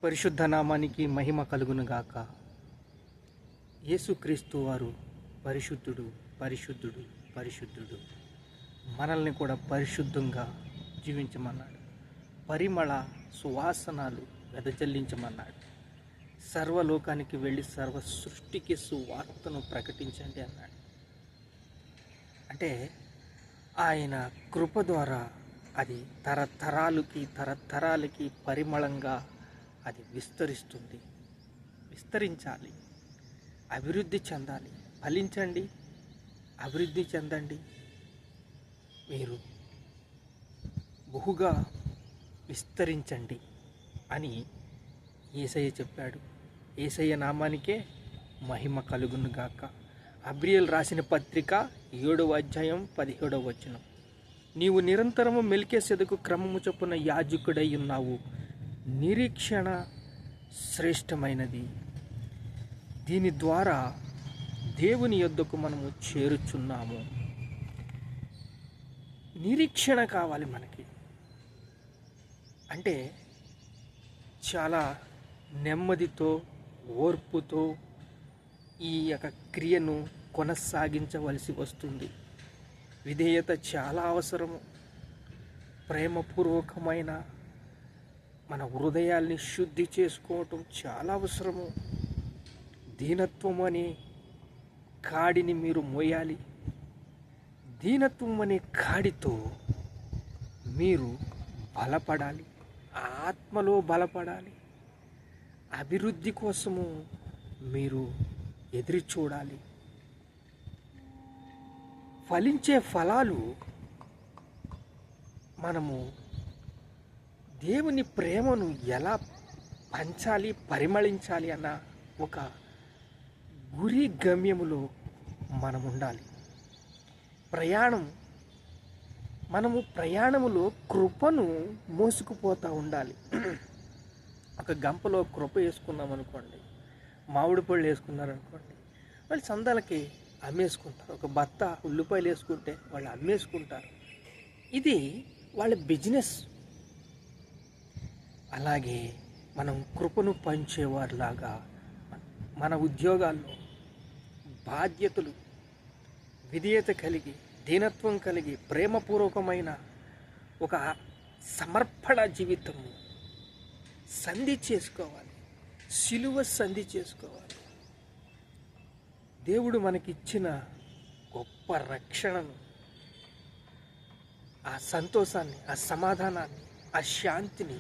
పరిశుద్ధ నామానికి మహిమ కలుగునుగాక. యేసుక్రీస్తు వారు పరిశుద్ధుడు, పరిశుద్ధుడు, పరిశుద్ధుడు. మనల్ని కూడా పరిశుద్ధంగా జీవించమన్నాడు. పరిమళ సువాసనాలు వెదజల్లించమన్నాడు. సర్వలోకానికి వెళ్ళి సర్వ సృష్టికి సువార్తను ప్రకటించండి అన్నాడు. అంటే ఆయన కృప ద్వారా అది తరతరాలకి పరిమళంగా అది విస్తరించాలి, అభివృద్ధి చెందాలి. ఫలించండి, అభివృద్ధి చెందండి, మీరు బహుగా విస్తరించండి అని యేసయ్య చెప్పాడు. యేసయ్య నామానికే మహిమ కలుగునుగాక. అబ్రియల్ రాసిన పత్రిక 7వ అధ్యాయం 17వ వచనం. నీవు నిరంతరము మెల్కీసెదెకు క్రమము చొప్పున యాజకుడై ఉన్నావు. నిరీక్షణ శ్రేష్టమైనది. దీని ద్వారా దేవుని యొద్దకు మనము చేరుచున్నాము. నిరీక్షణ కావాలి మనకి. అంటే చాలా నెమ్మదితో, ఓర్పుతో ఈ యొక్క క్రియను కొనసాగించవలసి వస్తుంది. విధేయత చాలా అవసరము. ప్రేమపూర్వకమైన మన హృదయాల్ని శుద్ధి చేసుకోవటం చాలా అవసరము. దీనత్వం అనే కాడిని మీరు మోయాలి. దీనత్వం అనే కాడితో మీరు బలపడాలి, ఆత్మలో బలపడాలి. అభివృద్ధి కోసము మీరు ఎదురు చూడాలి. ఫలించే ఫలాలు మనము దేవుని ప్రేమను ఎలా పంచాలి, పరిమళించాలి అన్న ఒక గురి గమ్యములో మనం ఉండాలి. మనము ప్రయాణములో కృపను మోసుకుపోతూ ఉండాలి. ఒక గంపలో కృప వేసుకున్నాం అనుకోండి, మామిడి పళ్ళు వేసుకున్నారనుకోండి, వాళ్ళు చందాలకి అమ్మేసుకుంటారు. ఒక బత్త ఉల్లిపాయలు వేసుకుంటే వాళ్ళు అమ్మేసుకుంటారు. ఇది వాళ్ళ బిజినెస్. అలాగే మనం కృపను పంచేవారిలాగా మన ఉద్యోగాల్లో బాధ్యతలు, విధేయత కలిగి, దీనత్వం కలిగి, ప్రేమపూర్వకమైన ఒక సమర్పణ జీవితము సంధి చేసుకోవాలి, సిలువ సంధి చేసుకోవాలి. దేవుడు మనకిచ్చిన గొప్ప రక్షణను, ఆ సంతోషాన్ని, ఆ సమాధానాన్ని, ఆ శాంతిని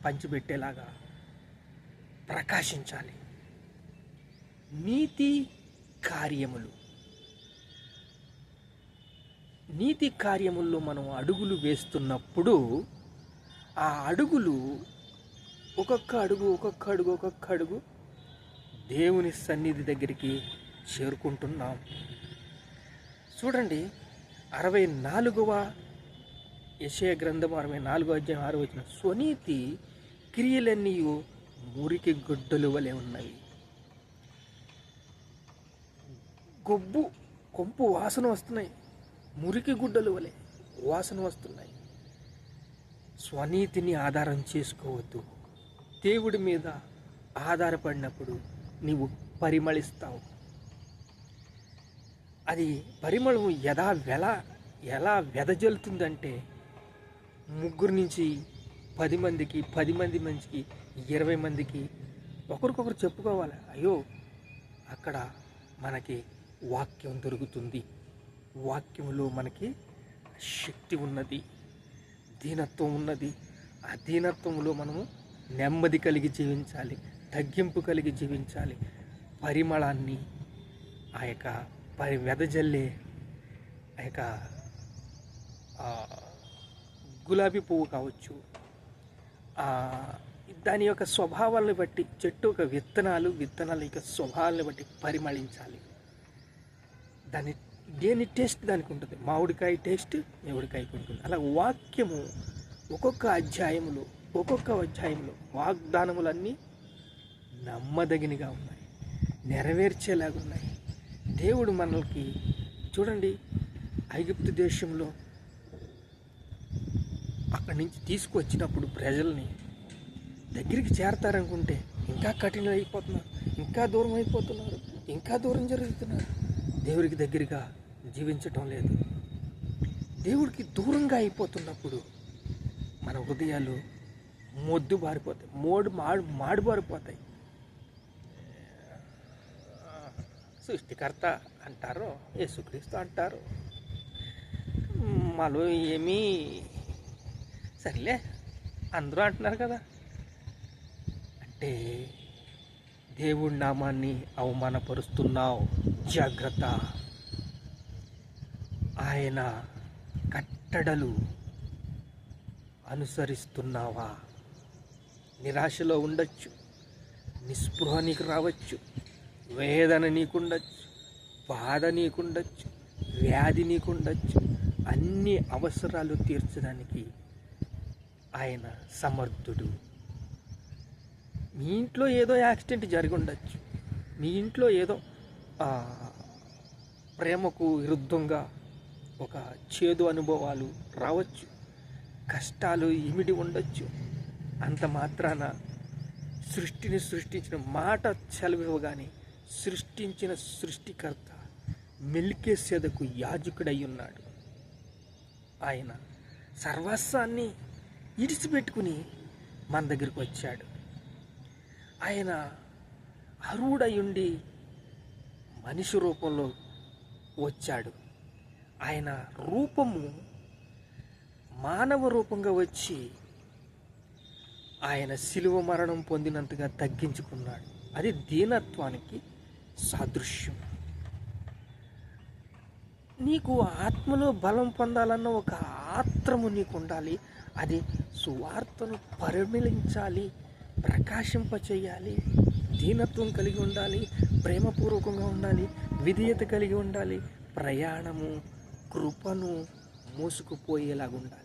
పంచిపెట్టేలాగా ప్రకాశించాలి. నీతి కార్యముల్లో మనం అడుగులు వేస్తున్నప్పుడు ఆ అడుగులు ఒక్కొక్క అడుగు దేవుని సన్నిధి దగ్గరికి చేరుకుంటున్నాం. చూడండి, 64వ యెషయా గ్రంథం 64వ అధ్యాయం 6వ వచనం. స్వనీతి క్రియలన్నీ మురికి గుడ్డలు వలె ఉన్నవి. కొంపు వాసన వస్తున్నాయి, మురికి గుడ్డలు వలె వాసన వస్తున్నాయి. స్వనీతిని ఆధారం చేసుకోవద్దు. దేవుడి మీద ఆధారపడినప్పుడు నీవు పరిమళిస్తావు. అది పరిమళం ఎలా వెదజల్లుతుందంటే, 3 నుంచి 10 మందికి, 10 మంది మంచికి, 20 మందికి ఒకరికొకరు చెప్పుకోవాలి. అయ్యో, అక్కడ మనకి వాక్యం దొరుకుతుంది, వాక్యంలో మనకి శక్తి ఉన్నది, దీనత్వం ఉన్నది. ఆ దీనత్వంలో మనము నెమ్మది కలిగి జీవించాలి, తగ్గింపు కలిగి జీవించాలి. పరిమళాన్ని, ఆ యొక్క వెదజల్లే ఆ యొక్క గులాబీ పువ్వు కావచ్చు, దాని యొక్క స్వభావాలను బట్టి, చెట్టు యొక్క విత్తనాల యొక్క స్వభావాలను బట్టి పరిమళించాలి. దేని టేస్ట్ దానికి ఉంటుంది. మామిడికాయ టేస్ట్ మామిడికాయకి ఉంటుంది. అలా వాక్యము ఒక్కొక్క అధ్యాయంలో వాగ్దానములన్నీ నమ్మదగినగా ఉన్నాయి, నెరవేర్చేలాగా ఉన్నాయి. దేవుడు మనకి చూడండి, ఐగుప్తు దేశంలో అక్కడి నుంచి తీసుకువచ్చినప్పుడు ప్రజల్ని దగ్గరికి చేరతారనుకుంటే ఇంకా కఠిన అయిపోతున్నారు, ఇంకా దూరం అయిపోతున్నారు, ఇంకా దూరం జరుగుతున్నారు. దేవుడికి దగ్గరగా జీవించటం లేదు. దేవుడికి దూరంగా అయిపోతున్నప్పుడు మన హృదయాలు మొద్దు బారిపోతాయి, మాడిబారిపోతాయి. సృష్టికర్త అంటారు, యేసుక్రీస్తు అంటారు, మాలో ఏమీ సర్లే అందరూ అంటున్నారు కదా అంటే దేవుడి నామాన్ని అవమానపరుస్తున్నావు, జాగ్రత్త. ఆయన కట్టడలు అనుసరిస్తున్నావా? నిరాశలో ఉండొచ్చు, నిస్పృహ నీకు రావచ్చు, వేదన నీకుండొచ్చు, బాధ నీకుండొచ్చు, వ్యాధి నీకుండొచ్చు. అన్ని అవసరాలు తీర్చడానికి ఆయన సమర్థుడు. మీ ఇంట్లో ఏదో యాక్సిడెంట్ జరిగి ఉండొచ్చు, మీ ఇంట్లో ఏదో ప్రేమకు విరుద్ధంగా ఒక చేదు అనుభవాలు రావచ్చు, కష్టాలు ఇమిడి ఉండొచ్చు. అంత మాత్రాన సృష్టిని సృష్టించిన మాట సెలవివ్వగానే సృష్టించిన సృష్టికర్త మెల్కీసెదెకు యాజకుడై ఉన్నాడు. ఆయన సర్వస్వాన్ని ఇడిచిపెట్టుకుని మన దగ్గరికి వచ్చాడు. ఆయన అర్హుడయుండి మనిషి రూపంలో వచ్చాడు. ఆయన రూపము మానవ రూపంగా వచ్చి ఆయన శిలువ మరణం పొందినంతగా తగ్గించుకున్నాడు. అది దీనత్వానికి సాదృశ్యం. నీకు ఆత్మలో బలం పొందాలన్న ఒక ఆత్రము నీకు ఉండాలి. అది సువార్తను పరిమళించాలి, ప్రకాశింపచేయాలి, దీనత్వం కలిగి ఉండాలి, ప్రేమపూర్వకంగా ఉండాలి, విధేయత కలిగి ఉండాలి, ప్రయాణము కృపను మోసుకుపోయేలాగా ఉండాలి.